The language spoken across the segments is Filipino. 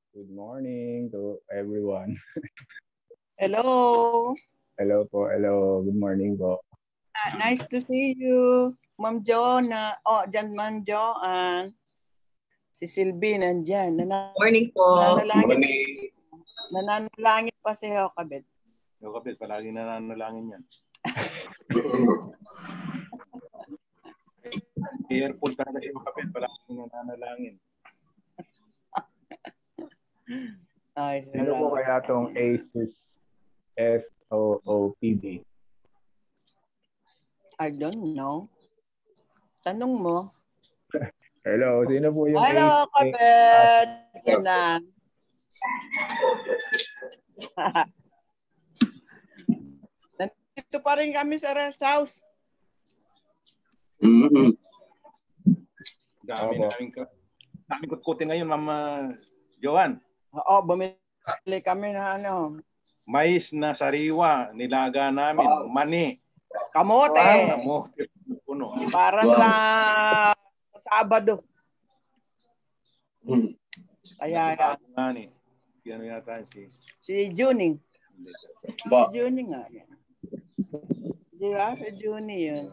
Good morning to everyone. Hello. Hello po, hello. Good morning po. Nice to see you. Ma'am Jo dyan Ma'am Jo. Si Sylvie nandyan. Morning po. Morning. Nananalangin pa si Jokabet. Jokabet, palagi nananalangin yan. Airport na kasi Jokabet, palagi nananalangin. Sino po kaya itong ASUS SOOPD? I don't know. Tanong mo. Hello, sino po yung Hello, Kabet. Yan na. Nandito pa rin kami sa rest house. Dami kutkutin ngayon, Mama Joan. Oo, bumili kami na mais na sariwa, nilaga namin, mani. Kamote. Kamote. Puno. Para sa Sabado. Kaya Yan yata si Juning. Si Juning nga. Di ba? Si Juning yun.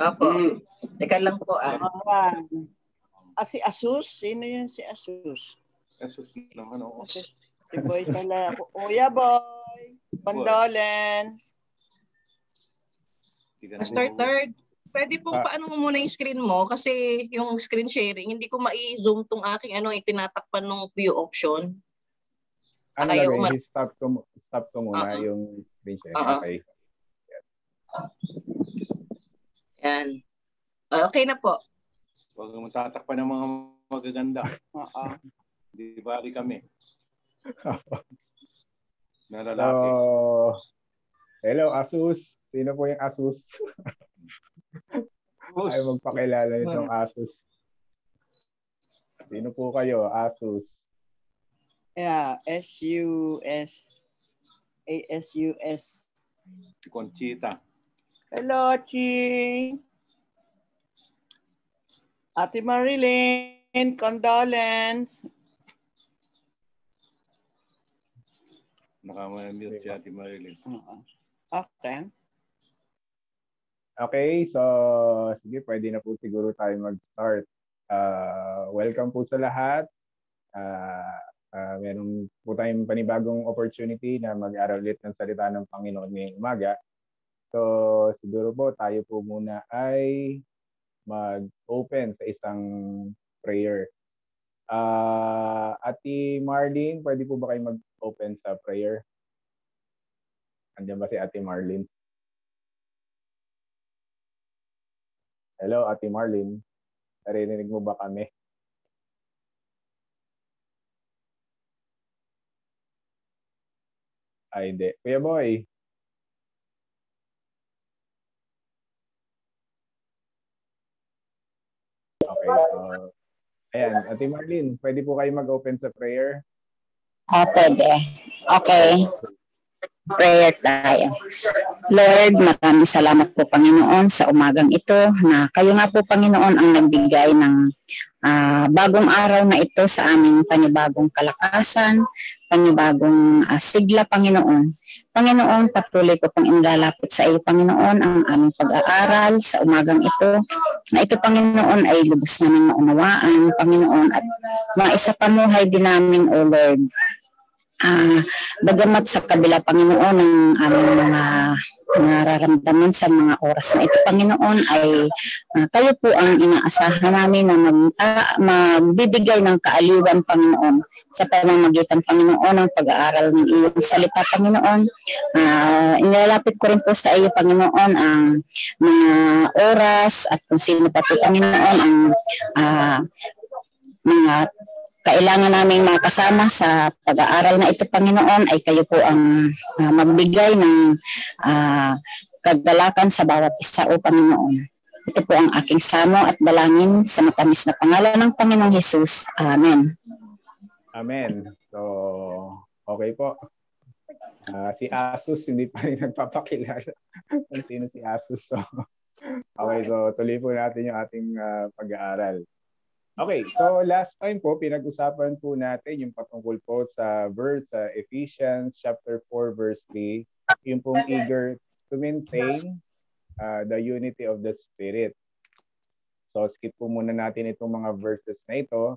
Apo. Teka lang po si Asus? Sino yun si Asus? Asus naman ako. Si Boy Sala. Kuya Boy. Condolence. Master Third, pwede po paano mo muna yung screen mo kasi yung screen sharing, hindi ko ma-zoom tong aking tinatakpan ng view option. Ano lagay? Stop ko muna yung screen sharing. Okay. Yan. Okay na po. Huwag mo tatakpan ng mga magaganda. Di ba kami? Nalalaki. Hello, Asus. Sino po yung Asus? Ay magpakilala nitong Asus. Sino po kayo, Asus? Yeah, ASUS. Conchita. Hello, Chi. Ate Marilyn, condolence. Naka-mute si Ate Marilyn. Okay. Okay, so sige, pwede na po siguro tayo mag-start. Welcome po sa lahat. Meron po tayong panibagong opportunity na mag-aral ulit ng salita ng Panginoon ngayong umaga. So siguro po tayo po muna ay mag-open sa isang prayer. Ate Marlene, pwede po ba kayo mag-open sa prayer? Andiyan ba si Ate Marlene? Hello, Ate Marlene. Narinig mo ba kami? Ay, hindi. Kuya Boy. Okay. Ayan, Ate Marlene, pwede po kayo mag-open sa prayer? Pwede. Okay. Prayer tayo. Lord, maraming salamat po Panginoon sa umagang ito na kayo nga po Panginoon ang nagbigay ng bagong araw na ito sa aming panibagong kalakasan, panibagong sigla Panginoon. Panginoon, patuloy ko pong inilalapit sa iyo Panginoon ang aming pag-aaral sa umagang ito na ito Panginoon ay lubos namin maunawaan Panginoon at maisapamuhay din namin O Lord. Bagamat sa kabila Panginoon ng aming mga nararamdaman sa mga oras na ito Panginoon ay kayo po ang inaasahan namin na magbibigay ng kaaliwan Panginoon sa pamamagitan Panginoon ng pag-aaral ng iyong salita Panginoon. Inilalapit ko rin po sa iyo Panginoon ang mga oras at kung sino pa po Panginoon ang mga kailangan naming makasama sa pag-aaral na ito, Panginoon, ay kayo po ang magbigay ng kagalakan sa bawat isa, O Panginoon. Ito po ang aking samo at dalangin sa matamis na pangalan ng Panginoong Hesus. Amen. Amen. So, okay po. Si Asus, hindi pa rin nagpapakilala kung sino si Asus. So, okay, so tuloy po natin yung ating pag-aaral. Okay, so last time po, pinag-usapan po natin yung patungkol po sa verse sa Ephesians chapter 4 verse 3, yung pong eager to maintain the unity of the Spirit. So skip po muna natin itong mga verses na ito.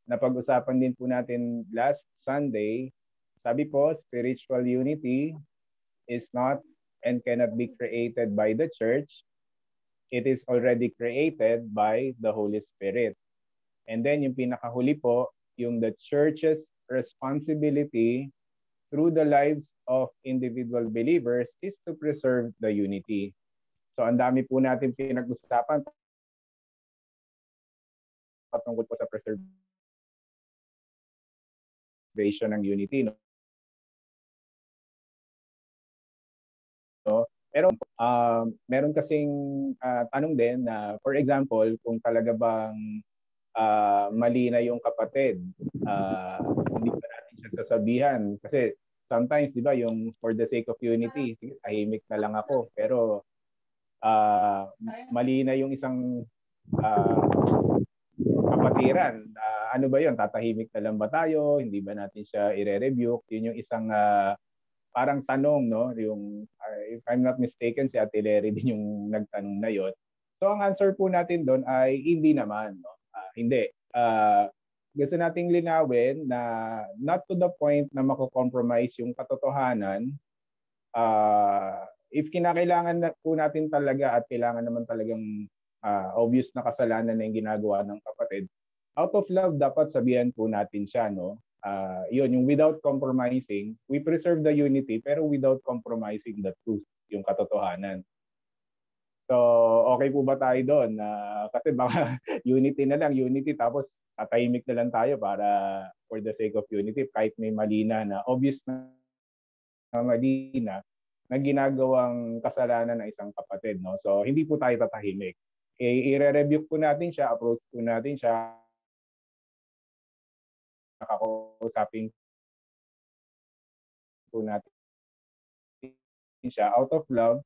Napag-usapan din po natin last Sunday, sabi po, spiritual unity is not and cannot be created by the church. It is already created by the Holy Spirit. And then yung pinakahuli po, yung the church's responsibility through the lives of individual believers is to preserve the unity. So ang dami po natin pinag-usapan patungkol po sa preservation ng unity. No? Pero meron kasing tanong din na, for example, kung talaga bang mali na yung kapatid, hindi pa natin siya sasabihan. Kasi sometimes, di ba, yung for the sake of unity, tahimik na lang ako. Pero mali na yung isang kapatiran. Ano ba yun? Tatahimik na lang ba tayo? Hindi ba natin siya i-rebuke? Yun yung isang parang tanong, no? Yung, if I'm not mistaken, si Ate Lery din yung nagtanong na yun. So ang answer po natin doon ay hindi naman, no? Hindi. Gusto nating linawin na not to the point na mako-compromise yung katotohanan. If kinakailangan na po natin talaga at kailangan naman talagang obvious na kasalanan na yung ginagawa ng kapatid, out of love dapat sabihan po natin siya, no? Yun, yung without compromising, we preserve the unity pero without compromising the truth, yung katotohanan. So, okay po ba tayo doon? Kasi baka unity na lang, unity tapos tatahimik na lang tayo para for the sake of unity kahit may mali na obvious na mali na ginagawang kasalanan ng isang kapatid. No? So, hindi po tayo tatahimik. I-rebuke po natin siya, approach po natin siya, nakakausapin po natin siya out of love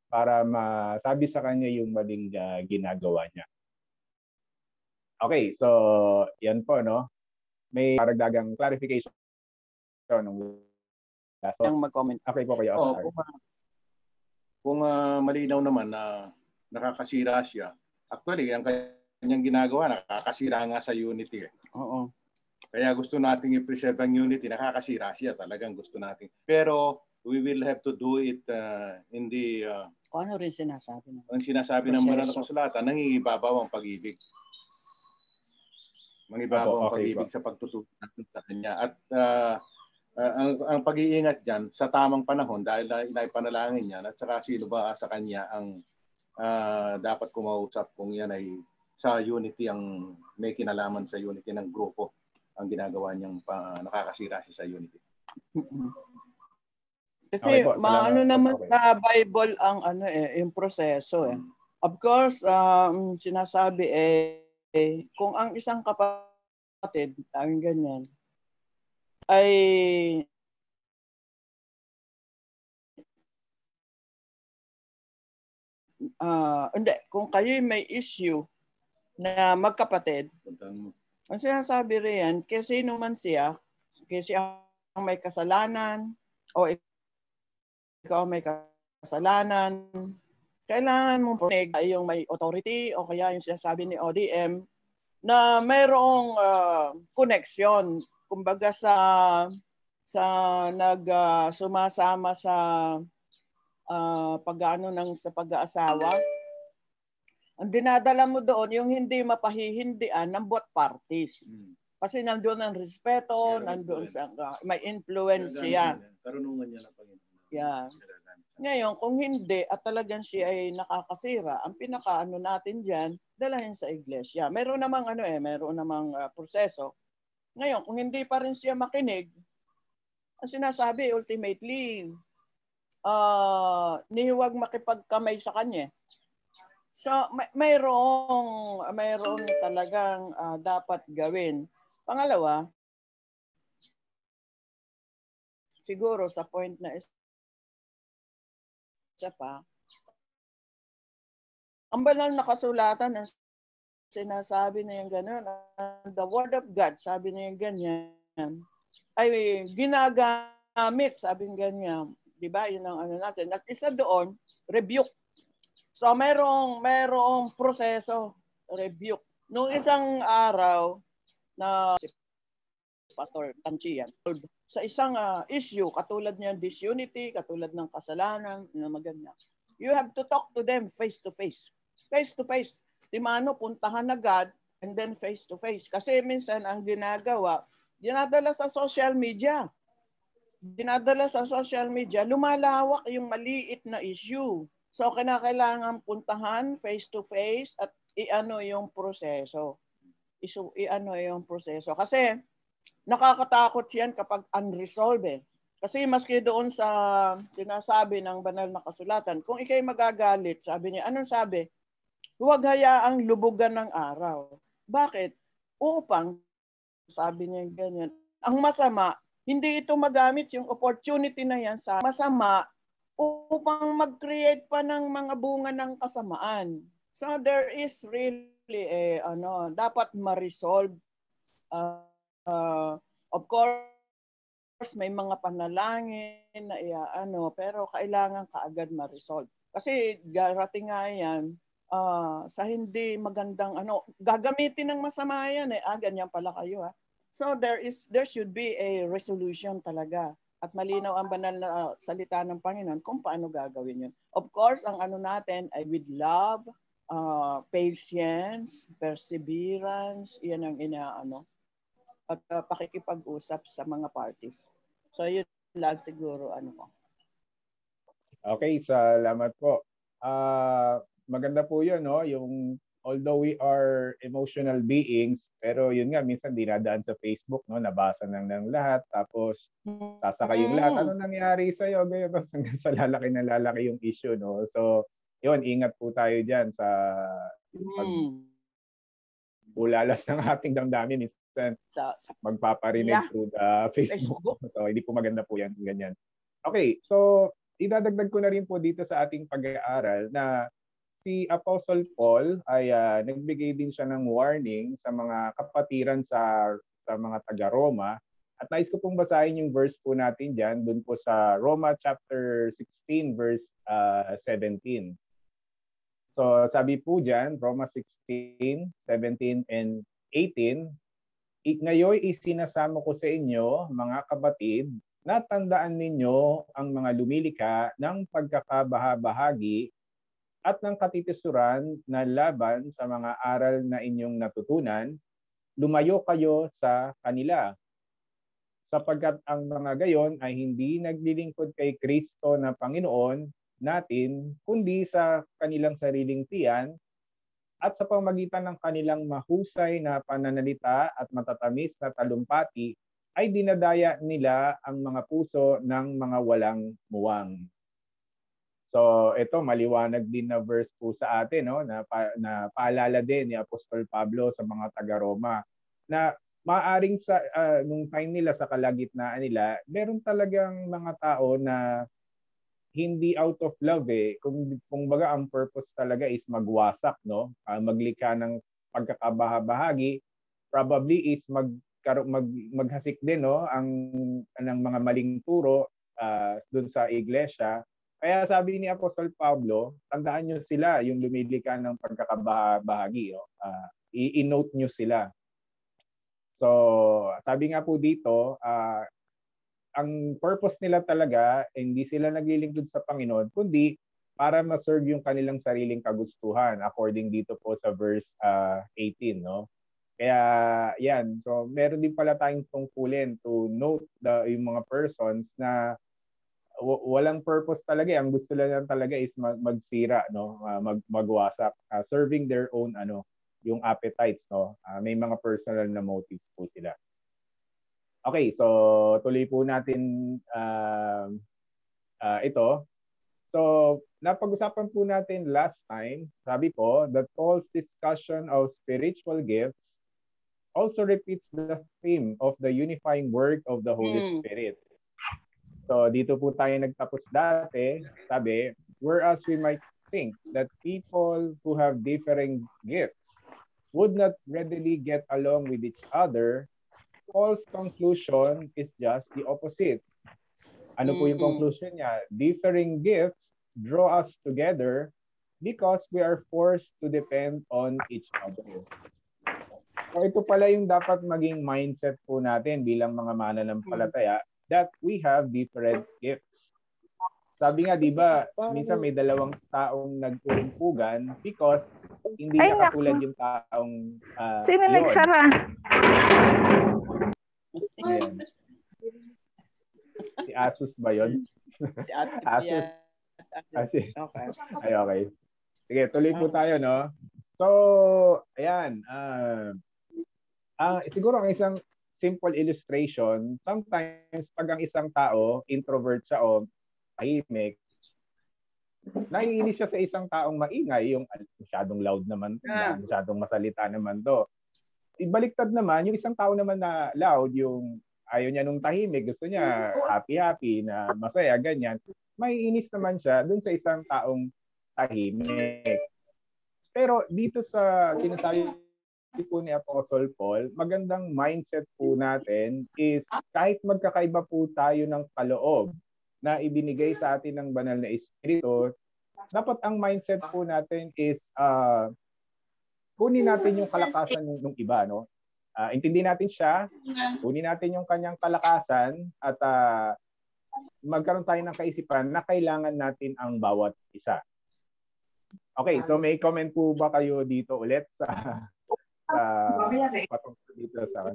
para masabi sa kanya yung maling ginagawa niya. Okay, so yan po, no? May karagdagang clarification. Yung mag-comment. Okay po kayo. Kung malinaw naman na nakakasira siya, actually, ang kanyang ginagawa, nakakasira nga sa unity. Oo. Kaya gusto nating i-preserve ang unity, nakakasira siya, talagang gusto natin. Pero we will have to do it in the... Kung ano rin sinasabi ng ang sinasabi ng banal na kasulatan, nangingibabaw ang pag-ibig. Mangibabaw ang pag-ibig sa pagtutulong natin sa kanya. At ang pag-iingat dyan sa tamang panahon dahil inaipanalangin niya at saka sino ba sa kanya ang dapat kumausap kung yan ay sa unity, ang may kinalaman sa unity ng grupo ang ginagawa niyang nakakasira siya sa unity. Kasi okay maano naman sa Bible ang yung proseso eh. Of course, sinasabi kung ang isang kapatid, ang ganyan, ay hindi, kung kayo may issue na magkapatid, ang sinasabi rin, kasi naman siya, kasi ang may kasalanan, o ikaw may kasalanan, kailangan mong puniig yung may authority o kaya yung sinasabi ni ODM na mayroong connection, kumbaga sa sumasama sa sa pag-aasawa. Ang dinadala mo doon yung hindi mapahihindian ng both parties. Kasi nandoon ang respeto, nandoon sa may influence siya. Karunungan niya na Panginoon. Yeah. Ngayon, kung hindi at talagang siya ay nakakasira, ang pinakaano natin diyan, dalahin sa iglesia. Meron namang meron namang proseso. Ngayon, kung hindi pa rin siya makinig, ang sinasabi ultimately nihuwag makipagkamay sa kanya. So mayroong talagang dapat gawin. Pangalawa, siguro sa point na isa pa, ang banal na kasulatan ng sinasabi na yung gano'n, the word of God, sabi na yung ganyan, ay ginagamit, sabi ng ganyan. Di ba? Yun ang ano natin. At isa doon, rebuke. So, merong proseso, rebuke. Nung isang araw na si Pastor Tanchian, sa isang issue, katulad niyan disunity, katulad ng kasalanan, na maganda, you have to talk to them face to face. Face to face. Di mano, puntahan na God and then face to face. Kasi minsan ang ginagawa, dinadala sa social media. Lumalawak yung maliit na issue. So, kailangan puntahan face to face at i-ano yung proseso. Kasi nakakatakot yan kapag unresolved. Kasi maski doon sa sinasabi ng banal na kasulatan, kung ikay magagalit, sabi niya, anong sabi? Huwag hayaang lubugan ng araw. Bakit? Upang, sabi niya ganyan, ang masama, hindi ito magamit yung opportunity na yan sa masama upang mag-create pa ng mga bunga ng kasamaan. So there is really dapat ma-resolve. Of course, may mga panalangin na pero kailangan kaagad ma-resolve. Kasi darating nga yan, sa hindi magandang gagamitin ng masama yan ganyan pala kayo So there should be a resolution talaga. At malinaw ang banal na salita ng Panginoon kung paano gagawin yun. Of course, ang natin ay with love, patience, perseverance, yan ang at pakikipag-usap sa mga parties. So yun lang siguro ko. Okay, salamat po. Maganda po yun, no? Yung although we are emotional beings, pero yun nga, minsan dinadaan sa Facebook, no? Nabasa ng lahat, tapos sasakay yung lahat. Ano nangyari sa'yo? Ganyan, tapos hanggang sa lalaki yung issue, no? So, yun, ingat po tayo dyan sa ulalas ng ating damdamin. Minsan, magpaparinig through the Facebook. So, hindi po maganda po yan. Ganyan. Okay, so, idadagdag ko na rin po dito sa ating pag-aaral na si Apostle Paul ay nagbigay din siya ng warning sa mga kapatiran sa mga taga-Roma. At nais ko pong basahin yung verse po natin dyan, dun po sa Roma chapter 16 verse 17. So sabi po dyan, Roma 16, 17, and 18, ngayon isinasama ko sa inyo, mga kapatid, na tandaan ninyo ang mga lumilika ng pagkakabahabahagi at ng katitisuran na laban sa mga aral na inyong natutunan, lumayo kayo sa kanila. Sapagkat ang mga gayon ay hindi naglilingkod kay Kristo na Panginoon natin, kundi sa kanilang sariling tiyan at sa pamamagitan ng kanilang mahusay na pananalita at matatamis na talumpati, ay dinadaya nila ang mga puso ng mga walang muwang. So ito maliwanag din na verse po sa atin, no, na paalala din ni Apostol Pablo sa mga taga-Roma na maaring sa nung time nila sa kalagitnaan nila, meron talagang mga tao na hindi out of love kung baga ang purpose talaga is magwasak, no, maglikha ng pagkakabahabahagi, probably is maghasik din, no, ng mga maling turo doon sa iglesia. Kaya sabi ni Apostol Pablo, tandaan nyo sila, yung lumilika ng pagkakabahagi. I-note nyo sila. So, sabi nga po dito, ang purpose nila talaga, hindi sila naglilingkod sa Panginoon, kundi para ma-serve yung kanilang sariling kagustuhan, according dito po sa verse 18. No? Kaya, yan. So, meron din pala tayong tungkulin to note yung mga persons na walang purpose talaga. Ang gusto lang talaga is magsira, no, magwasak, serving their own yung appetites, no. May mga personal na motives po sila. Okay, so tuloy po natin ito. So napag-usapan po natin last time, sabi po that Paul's discussion of spiritual gifts also repeats the theme of the unifying work of the Holy Spirit. So dito po tayo nagtapos dati, sabi, whereas we might think that people who have differing gifts would not readily get along with each other, Paul's conclusion is just the opposite. Ano po yung conclusion niya? Differing gifts draw us together because we are forced to depend on each other. So ito pala yung dapat maging mindset po natin bilang mga mananampalataya, that we have different gifts. Sabi nga, di ba, minsan may dalawang taong nagkukumpugan because hindi niya katulad yung taong sino nagsara? Ayan. Si Asus ba yun? Si Ate Asus. Okay. Ay, okay. Sige, tuloy po tayo, no? So, ayan. Siguro ang isang simple illustration, sometimes pag ang isang tao, introvert siya o tahimik, naiinis siya sa isang taong maingay, yung masyadong loud naman, masyadong masalita naman to. Ibaliktad naman, yung isang tao naman na loud, yung ayaw niya nung tahimik, gusto niya happy-happy, na masaya, ganyan, maiinis naman siya dun sa isang taong tahimik. Pero dito sa sinasabi po ni Apostle Paul, magandang mindset po natin is kahit magkakaiba po tayo ng kaloob na ibinigay sa atin ng banal na Espiritu, dapat ang mindset po natin is kunin natin yung kalakasan ng iba, no? Intindihin natin siya, kunin natin yung kanyang kalakasan at magkaroon tayo ng kaisipan na kailangan natin ang bawat isa. Okay, so may comment po ba kayo dito ulit sa patungkol dito sa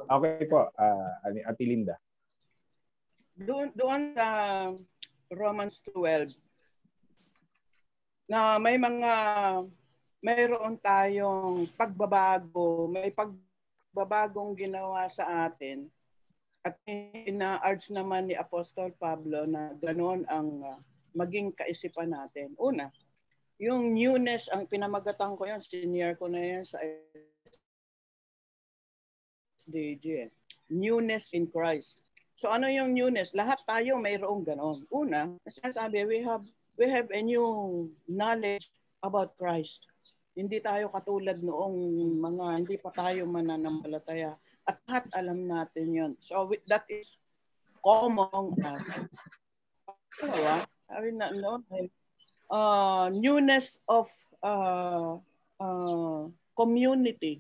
okay po, Ate Linda. Doon sa Romans 12 na mayroon tayong pagbabago, may pagbabagong ginawa sa atin at ina-urge naman ni Apostol Pablo na ganoon ang maging kaisipan natin. Una, yung newness, ang pinamagatan ko yan, senior ko na yan sa SDG. Newness in Christ. So ano yung newness? Lahat tayo mayroong ganon. Una, sabi, we have a new knowledge about Christ. Hindi tayo katulad noong hindi pa tayo mananampalataya. At lahat alam natin yun. So that is common us. Newness of community.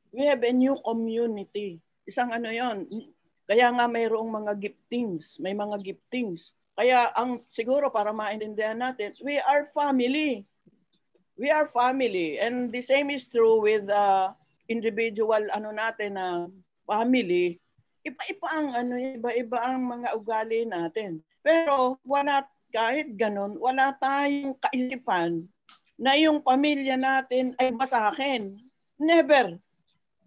We have a new community. Isang ano yon. Kaya nga mayroong mga giftings. May mga giftings. Kaya siguro para maintindihan natin, we are family. We are family. And the same is true with individual natin na family. Iba-iba ang mga ugali natin. Pero kahit ganun, wala tayong kaisipan na yung pamilya natin ay masakin. Never.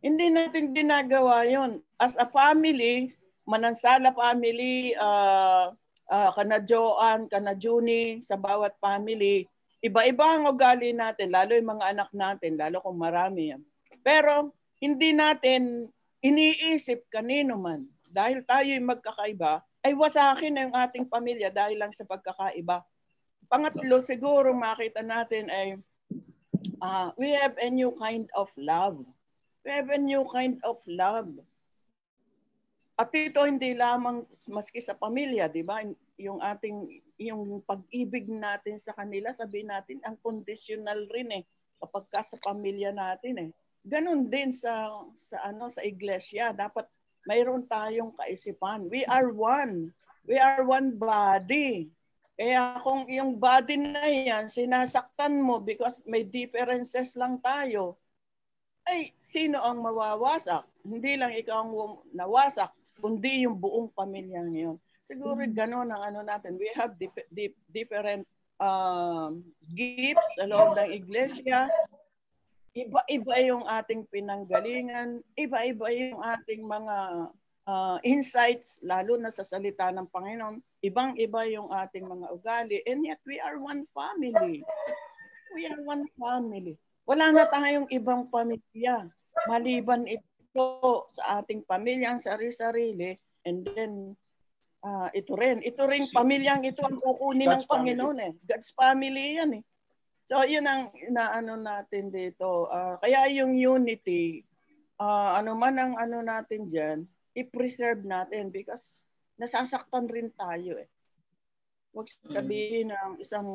Hindi natin ginagawa yon. As a family, Manansala family, kana Joan, kana Juni, sa bawat family, iba-iba ang ugali natin, lalo yung mga anak natin, lalo kung marami yan. Pero hindi natin iniisip kanino man. Dahil tayo yung magkakaiba, ay wasakin na yung ating pamilya dahil lang sa pagkakaiba. Pangatlo, siguro makita natin ay we have a new kind of love. We have a new kind of love. At ito hindi lamang maski sa pamilya, di ba? Yung pag-ibig natin sa kanila, sabihin natin, ang conditional rin kapag sa pamilya natin Ganon din sa iglesia. Dapat mayroon tayong kaisipan. We are one. We are one body. Kaya kung yung body na yan, sinasaktan mo because may differences lang tayo, ay sino ang mawawasak? Hindi lang ikaw ang nawasak, kundi yung buong pamilya ngayon. Siguro gano'n ang natin. We have different gifts sa loob ng iglesia. Iba-iba yung ating pinanggalingan. Iba-iba yung ating mga insights, lalo na sa salita ng Panginoon. Ibang-iba yung ating mga ugali. And yet we are one family. We are one family. Wala na tayong ibang pamilya. Maliban ito sa ating pamilya, ang sarili-sarili. And then, ito rin pamilyang ito ang kukunin ng Panginoon. God's family yan So yun ang inaano natin dito. Kaya yung unity, ano man ang ano natin diyan, i-preserve natin because nasasaktan rin tayo eh. Huwag sabihin ng isang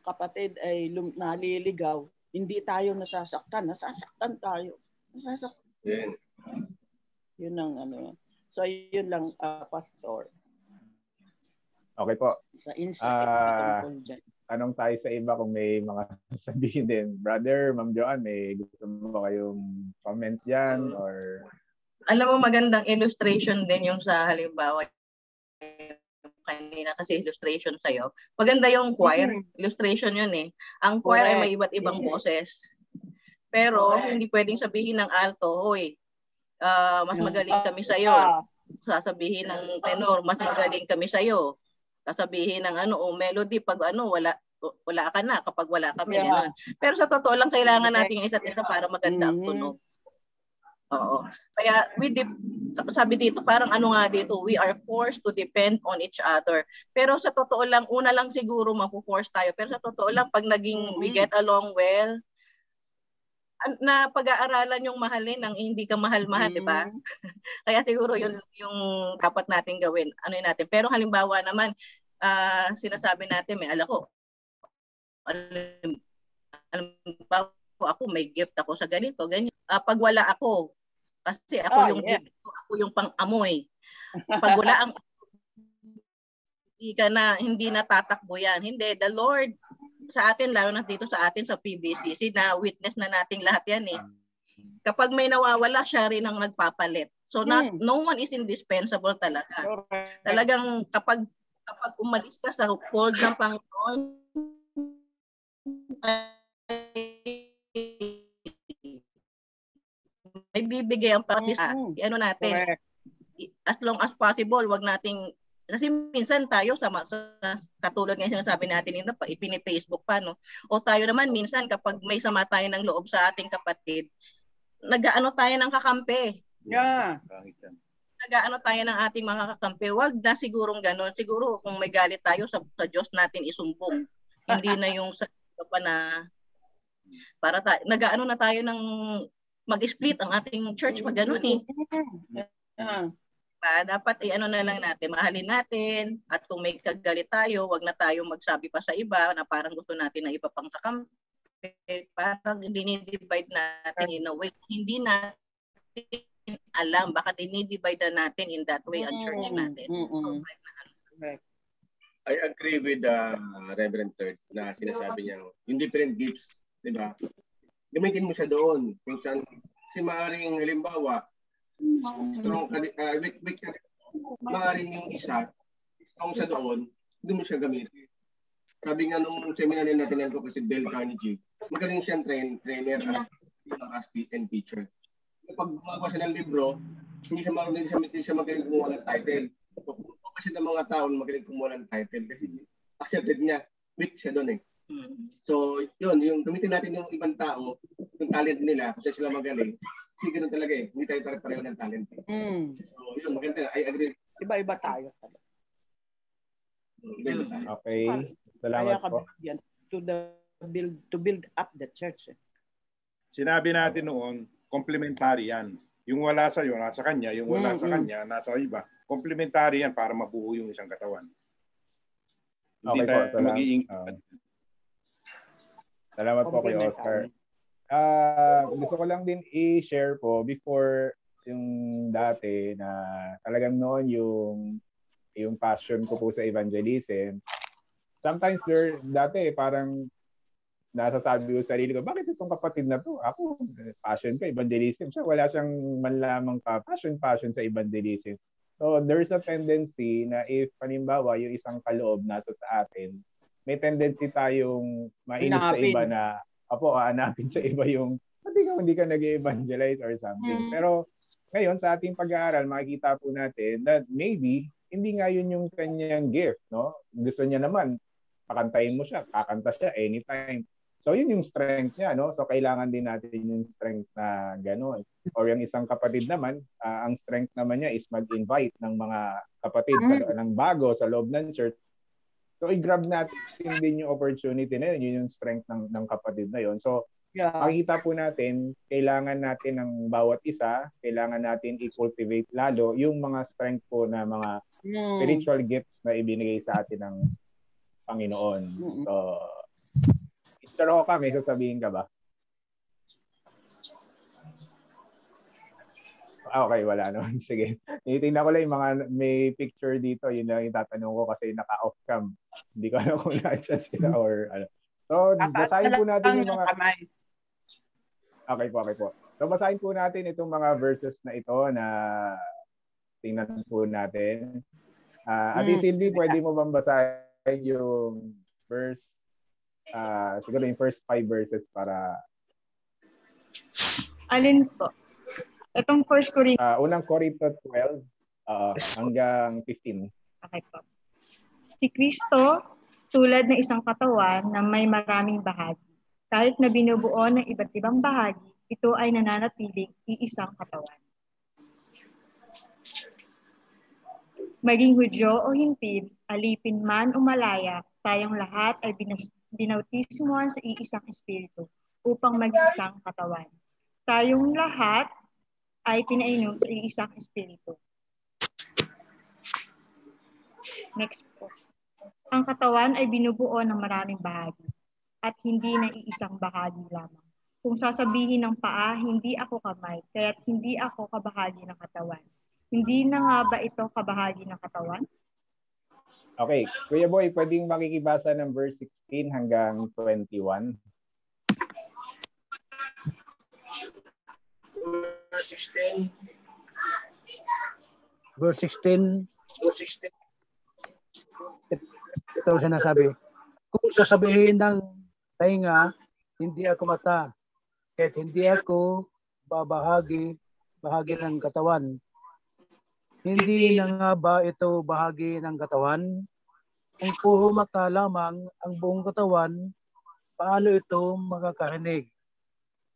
kapatid ay naliligaw, hindi tayo nasasaktan. Nasasaktan tayo. Nasasaktan. Yun ang ano. So yun lang, Pastor. Okay po. Sa insight. Tanong tayo sa iba kung may mga sabihin din. Brother, Ma'am Joanne, may gusto mo kayong comment dyan? Or... Alam mo, magandang illustration din yung sa halimbawa kanina kasi illustration sa'yo. Maganda yung choir. Illustration yun eh. Ang choir ay may iba't ibang boses. Pero hindi pwedeng sabihin ng alto, hoy, mas magaling kami sa'yo. Sasabihin ng tenor, mas magaling kami sa'yo. Sasabihin ng melody, pag wala ka na kapag wala kami. Ganun. Pero sa totoo lang, kailangan natin yung isa't isa para maganda ang tunog. Oo. Kaya sabi dito, parang dito, we are forced to depend on each other. Pero sa totoo lang, una lang siguro mapo-force tayo. Pero sa totoo lang, pag naging we get along well, na pag-aaralan yung mahalin ng hindi ka mahal-mahal, di ba? Kaya siguro yun yung dapat natin gawin. Ano yun natin. Pero halimbawa naman, sinasabi natin, may ako, may gift ako sa ganito, ganyan. Pag wala ako, kasi ako yung gift, ako yung pang-amoy. Pag wala ang hindi natatakbo yan. Hindi, the Lord sa atin, lalo na dito sa atin sa PBCC, na witness na nating lahat yan eh. Kapag may nawawala, siya rin ang nagpapalit. So no one is indispensable talaga. Talagang kapag umalis ka sa fold ng Panginoon, may bibigay ang pag-isa. Ano natin, as long as possible, wag nating, kasi minsan tayo sa katulad ng sinasabi natin ito, ipini-Facebook pa, no? O tayo naman minsan kapag may sama tayo ng loob sa ating kapatid, nag-aano tayo ng kakampi. Yeah. Nag-aano tayo ng ating mga kakampi. Wag na sigurong gano'n. Siguro kung may galit tayo sa Diyos natin isumbong. Hindi na yung sa pa na para tayo, nag-aano na tayo ng mag-split ang ating church pag gano'n eh. Dapat na lang natin, mahalin natin, at kung may kagalit tayo, wag na tayong magsabi pa sa iba na parang gusto natin na iba pang kakampi. Parang dinidivide natin in a way. Hindi natin alam, baka dinidivide natin in that way ang church natin. I agree with Reverend Third na sinasabi niya, yung different gifts, di ba? Gamitin mo siya doon. Kung saan, kasi maaaring halimbawa, strong maaaring yung isa, strong sa doon, hindi mo siya gamitin. Sabi nga nung seminar na natin ko kasi Dale Carnegie, magaling siyang trainer as teacher. Pag gumagawa siya ng libro, hindi siya magaling kumuha ng title. Kung kasi ng mga tao magaling kumuha ng title kasi accepted niya, weak siya doon eh. So, yun, yung gamitin natin yung ibang tao, yung talent nila, kung sila magaling, kasi ganoon talaga eh. Hindi tayo pare-pareho ng talent. So, yun, maganda. I agree. Iba-iba tayo. Okay. Salamat po. To build up the church. Sinabi natin noon, complementary yan. Yung wala sa iyo, nasa kanya. Yung wala sa kanya, nasa iba. Complementary yan para mabuo yung isang katawan. Hindi tayo mag-iingit. Salamat po kay Oscar. Gusto ko lang din i-share po before yung dati na talagang noon yung passion ko po sa evangelism. Sometimes dati parang nasasabi ko sa sarili ko, bakit itong kapatid na to? Ako, passion ko, evangelism. Siya, wala siyang manlamang passion sa evangelism. So there's a tendency na if panimbawa yung isang kaloob nasa sa atin, may tendency tayong mainis sa iba na aanapin sa iba yung hindi ka nag-evangelize or something. Pero ngayon sa ating pag-aaral, makikita po natin that maybe hindi nga yun yung kanyang gift, no? Gusto niya naman, pakantayin mo siya, kakanta siya anytime. So yun yung strength niya, no? So kailangan din natin yung strength na gano'n. Or yung isang kapatid naman, ang strength naman niya is mag-invite ng mga kapatid ng bago sa loob ng church So i-grab natin din yung opportunity na yun, yun yung strength ng kapatid na yun. So makikita po natin, kailangan natin ng bawat isa, kailangan natin i-cultivate lalo yung mga strength po na mga spiritual gifts na ibinigay sa atin ng Panginoon. So, Mr. Hoka, may sasabihin ka ba? Okay, wala naman. Sige. Tinitingnan ko lang yung mga may picture dito. Yun lang yung tatanong ko kasi naka-off cam. Hindi ko alam kung nandiyan sila or ano. So, basahin po natin yung mga... Okay po. So, basahin po natin itong mga verses na ito na tingnan po natin. Ate Sylvie, pwede mo bang basahin yung verse, siguro yung first 5 verses para... Alin po? Itong 1 Corinthians. Unang Corinto 12 hanggang 15. Okay po. Si Kristo, tulad ng isang katawan na may maraming bahagi. Kahit na binubuo ng iba't ibang bahagi, ito ay nananatiling iisang katawan. Maging Hudyo o Hintil, alipin man o malaya, tayong lahat ay binautismuhan sa iisang espiritu upang maging isang katawan. Tayong lahat ay pinainom sa iisang espiritu. Next po. Ang katawan ay binubuo ng maraming bahagi at hindi na iisang bahagi lamang. Kung sasabihin ng paa, hindi ako kamay, kaya't hindi ako kabahagi ng katawan. Hindi na nga ba ito kabahagi ng katawan? Okay. Kuya Boy, pwedeng makikibasa ng verse 16 hanggang 21? Verse 16. Verse 16. Ito sinasabi. Kung sasabihin ng tainga, hindi ako mata, kahit hindi ako bahagi ng katawan. Hindi na nga ba ito bahagi ng katawan? Kung puro mata lamang ang buong katawan, paano ito makakarinig?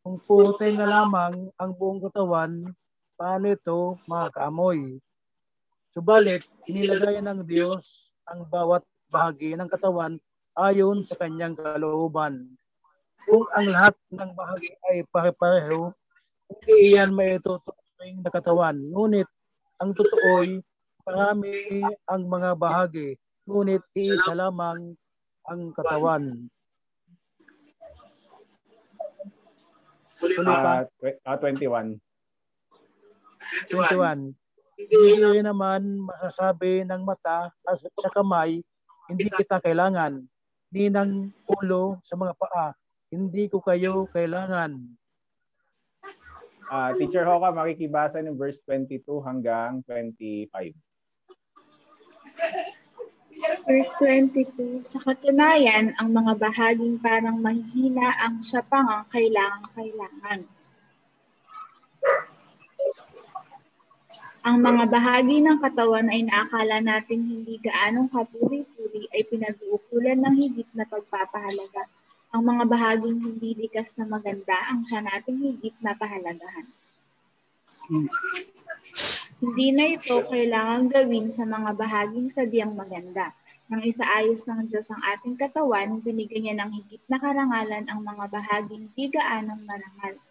Kung puro tenga lamang ang buong katawan, paano ito makakaamoy? Subalit, inilagay ng Diyos ang bawat bahagi ng katawan ayon sa kanyang kalooban. Kung ang lahat ng bahagi ay pare-pareho, hindi iyan may tuturing na katawan. Ngunit, ang totoo'y marami ang mga bahagi, ngunit iisa lamang ang katawan. 21. Hindi rin naman masasabi ng mata sa kamay, hindi kita kailangan. Ni ng ulo sa mga paa, hindi ko kayo kailangan. Teacher Hoka, makikibasa ng verse 22 hanggang 25. Verse 22, sa katunayan, ang mga bahaging parang mahihina ang siya pang ang kailangan. Ang mga bahagi ng katawan ay naakala natin hindi gaanong kapuri-puri ay pinag-uukulan ng higit na pagpapahalaga. Ang mga bahaging hindi likas na maganda ang siya nating higit na pahalagahan. Hindi na ito kailangan gawin sa mga bahaging sadyang maganda. Nang isaayos ng Diyos ang ating katawan, binigyan niya ng higit na karangalan ang mga bahaging di gaanong marangal.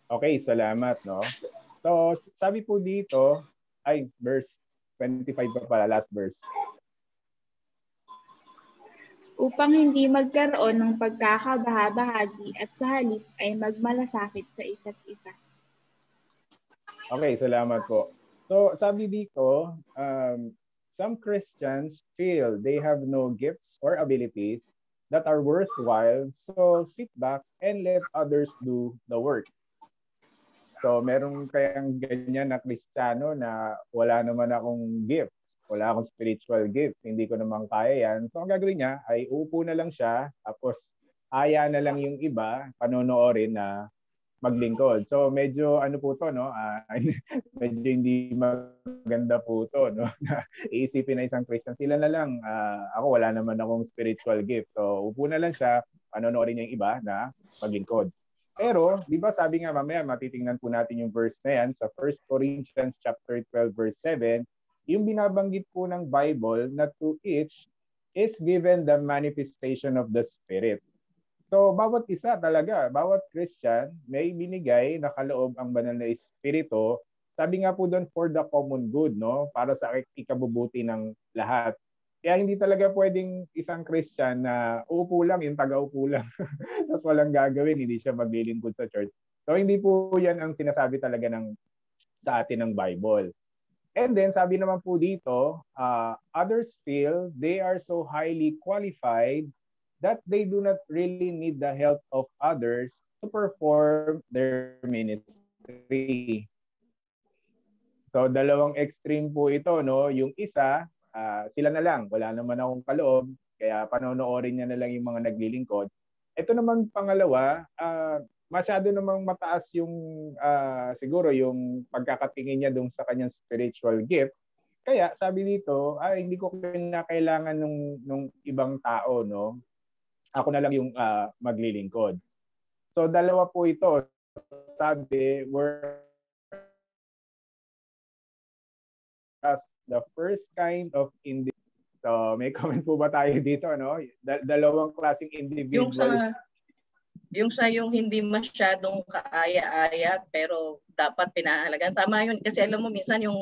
Okay, salamat, no? So, sabi po dito, verse 25 pa pala, last verse. Upang hindi magkaroon ng pagkakabahabahagi at sa halip ay magmalasakit sa isa't isa. Okay, salamat po. So, sabi dito, some Christians feel they have no gifts or abilities that are worthwhile, so sit back and let others do the work. So, meron kayang ganyan na Kristiyano na wala naman akong gifts, wala akong spiritual gifts, hindi ko naman kaya yan. So, ang gagawin niya ay uupo na lang siya, tapos aya na lang yung iba, panonoorin na maglingkod. So, medyo ano po to, no? Medyo hindi maganda po to, no? Iisipin na isang Christian, sila na lang, ako wala naman akong spiritual gift. So, upo na lang siya, panonoorin niya yung iba na maglingkod. Pero, di ba sabi nga mamaya, matitingnan po natin yung verse na yan sa 1 Corinthians chapter 12 verse 7, yung binabanggit po ng Bible na to each is given the manifestation of the Spirit. So bawat isa talaga, bawat Christian may binigay na kaloob ang banal na Espiritu. Sabi nga po doon, for the common good, no? Para sa ikabubuti ng lahat. Kaya hindi talaga pwedeng isang Christian na uupo lang, yung taga-upo lang. Tapos walang gagawin, hindi siya maglilingkod sa church. So hindi po yan ang sinasabi talaga sa atin ng Bible. And then sabi naman po dito, others feel they are so highly qualified that they do not really need the help of others to perform their ministry. So dalawang extreme po ito, no? Yung isa, sila na lang, wala naman akong kaloob, kaya panonoorin niya na lang yung mga naglilingkod. Ito naman pangalawa, masyado namang mataas yung siguro yung pagkakatingin niya dun sa kanyang spiritual gift. Kaya sabi dito, hindi ko kailangan nung ibang tao, no? Ako na lang yung maglilingkod. So dalawa po ito. Sabi, we're the first kind of individual. So may comment po ba tayo dito, no? Dalawang klaseng individual. Yung hindi masyadong kaaya-aya pero dapat pinahalagan. Tama yun kasi alam mo minsan ang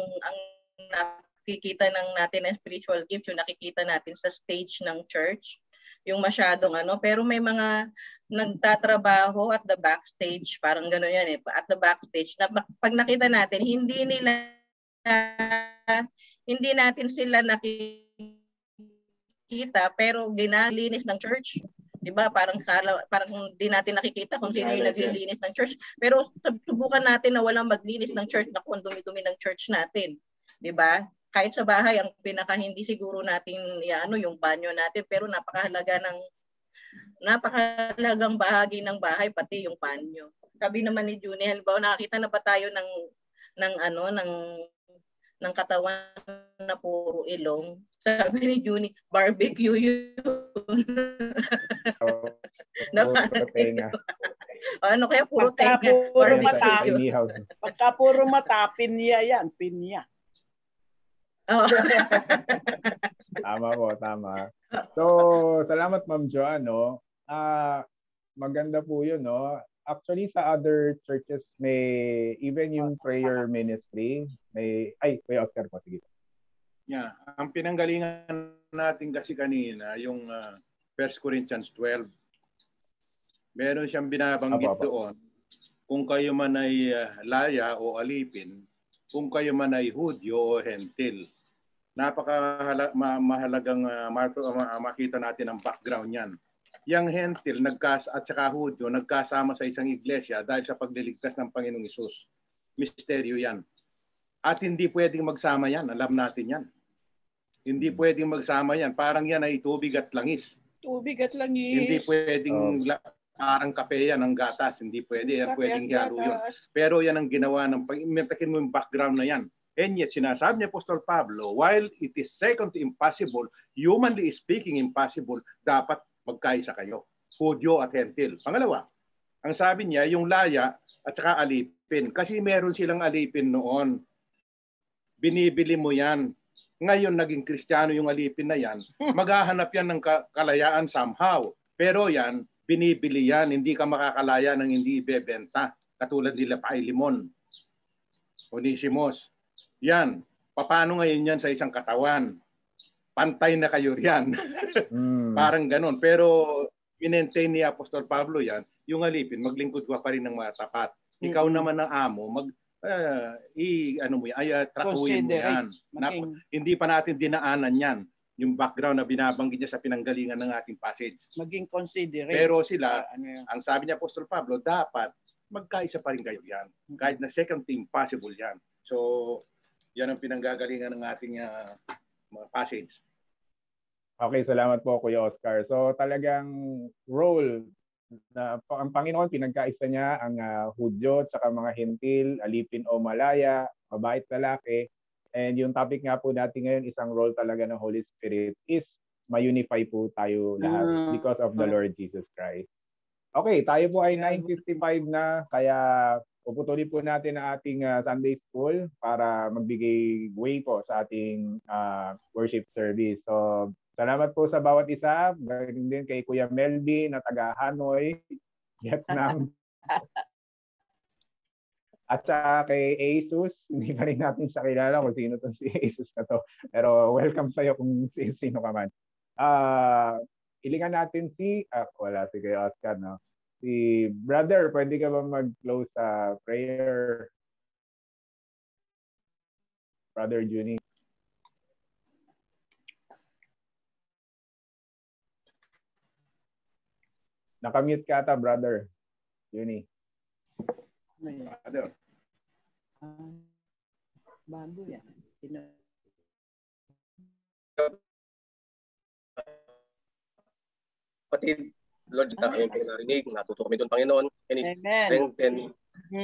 nakikita natin ng spiritual gifts, yung nakikita natin sa stage ng church, yung masyadong pero may mga nagtatrabaho at the backstage, parang gano'n yan at the backstage, na pag nakita natin, hindi natin sila nakikita, pero ginalinis ng church. Diba? Parang hindi natin nakikita kung sino yung naglilinis ng church, pero subukan natin na walang maglinis ng church na kung dumi-dumi ng church natin. Diba? Kahit sa bahay, ang pinaka hindi siguro natin yung banyo natin, pero napakahalagang bahagi ng bahay, pati yung banyo. Sabi naman ni Junie, halimbawa nakakita na ba tayo ng katawan na puro ilong? Sabi ni Junie, barbecue yun. Kaya puro tenga? Pagka puro mata, pinya yan, pinya. Tama po, tama. So, salamat Ma'am Joanne, no? Maganda po 'yun, no? Actually sa other churches may even yung prayer ministry, Kuya Oscar po, sige. Yeah, ang pinanggalingan natin kasi kanina yung 1 Corinthians 12. Meron siyang binabanggit doon. Kung kayo man ay laya o alipin, kung kayo man ay Hudyo o Hentil. Mahalagang makita natin ang background niyan. Yang Hentil at saka Hudyo nagkasama sa isang iglesia dahil sa pagliligtas ng Panginoong Hesus. Misteryo yan. At hindi pwedeng magsama yan. Alam natin yan. Hindi pwedeng magsama yan. Parang yan ay tubig at langis. Tubig at langis. Hindi pwedeng parang kape yan ng gatas. Hindi pwede. Yan pwedeng halo yun. Pero yan ang ginawa ng Mentakin mo yung background na yan. And yet, sinasabi ni Apostol Pablo, while it is second to impossible, humanly speaking impossible, dapat magkaisa kayo. Hudyo at Hentil. Pangalawa, ang sabi niya, yung laya at saka alipin. Kasi meron silang alipin noon. Binibili mo yan. Ngayon, naging Kristiyano yung alipin na yan. Maghahanap yan ng kalayaan somehow. Pero yan, binibili yan. Hindi ka makakalaya ng hindi ibebenta. Katulad nila Philemon, Onesimus. Yan. Paano ngayon yan sa isang katawan? Pantay na kayo riyan. Parang ganon. Pero minentain ni Apostol Pablo yan, yung alipin, maglingkod ka pa rin ng matapat. Ikaw naman ang amo, trakuhin mo yan. Hindi pa natin dinaanan yan. Yung background na binabanggit niya sa pinanggalingan ng ating passage. Maging considerate. Pero sila, ang sabi ni Apostol Pablo, dapat magkaisa pa rin kayo yan. Kahit na second thing, possible yan. So, yan ang pinanggagalingan ng ating mga passage. Okay, salamat po Kuya Oscar. So talagang role na ang Panginoon pinagkaisa niya ang Hudyo at saka mga Hentil, alipin o malaya, babae at lalaki. And yung topic nga po natin ngayon, isang role talaga ng Holy Spirit is ma-unify po tayo lahat because of the Lord Jesus Christ. Okay, tayo po ay 9:55 na, kaya puputulin po natin ang ating Sunday School para magbigay way po sa ating worship service. So Salamat po sa bawat isa. Galing din kay Kuya Melby na taga Hanoi, Vietnam. At saka kay Asus, hindi pa rin natin siya kilala kung sino to si Asus na to. Pero welcome sa'yo kung sino ka man. Ilingan natin wala si kay Oscar, no? Si brother, pwede ka ba mag-close sa prayer? Brother Juni. Nakamute ka ata, brother Juni. Brother. Bago yan. Kapatid, Lord, kami narinig, natuto kami doon, Panginoon, and strengthen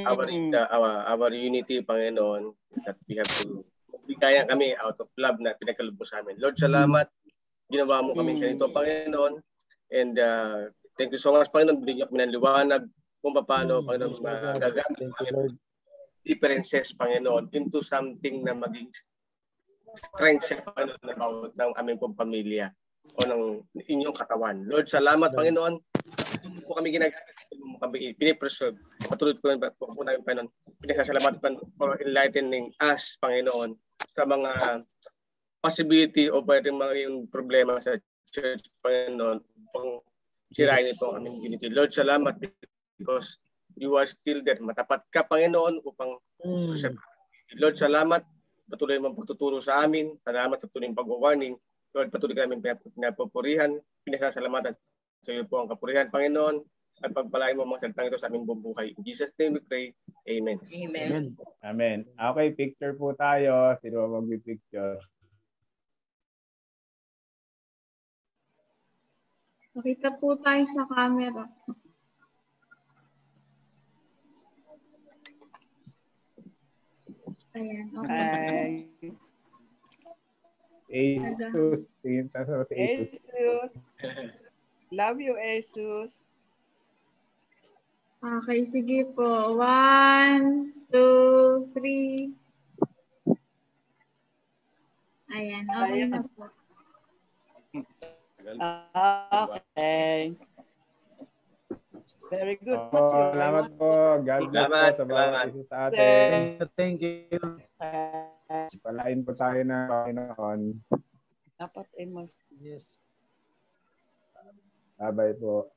our unity, Panginoon, that we have to bigaya kami out of love na pinagkaloob mo sa amin. Lord, salamat, ginawa mo kami ganito, Panginoon, and thank you so much, Panginoon, binigyan kami ng liwanag kung paano, Panginoon, magagamit kami differences, Panginoon, into something na maging strength siya, Panginoon, ng aming pong pamilya o ng inyong katawan. Lord, salamat, Panginoon. Ito po kami ginagamit, mo kami pinipreserve. Patuloy po namin, Panginoon. Pinasasalamatan for enlightening us, Panginoon, sa mga possibility o pwedeng mga problema sa church, Panginoon, pang sirain ito ang aming unity. Lord, salamat because you are still there. Matapat ka, Panginoon, upang preserve. Lord, salamat. Patuloy mong pagtuturo sa amin. Salamat sa patuloy pag-warning. Lord, patuloy namin pinapupurihan, pinasasalamatan sa iyo po ang kapurihan, Panginoon, at pagpalain mo mga salitang ito sa aming buong buhay. In Jesus' name we pray. Amen. Amen. Amen. Okay, picture po tayo. Sino mag-picture? Makita po tayo sa camera. Ayan, okay. Asus. Tingin sa si Asus. Asus. Love you, Asus. Okay, sige po. 1, 2, 3. Ayan, okay na po. Okay. Very good. Salamat po. God bless po sa bawat isa sa atin. Thank you. Palain po tayo ng Panginoon. Dapat mas. Yes. Bye-bye po.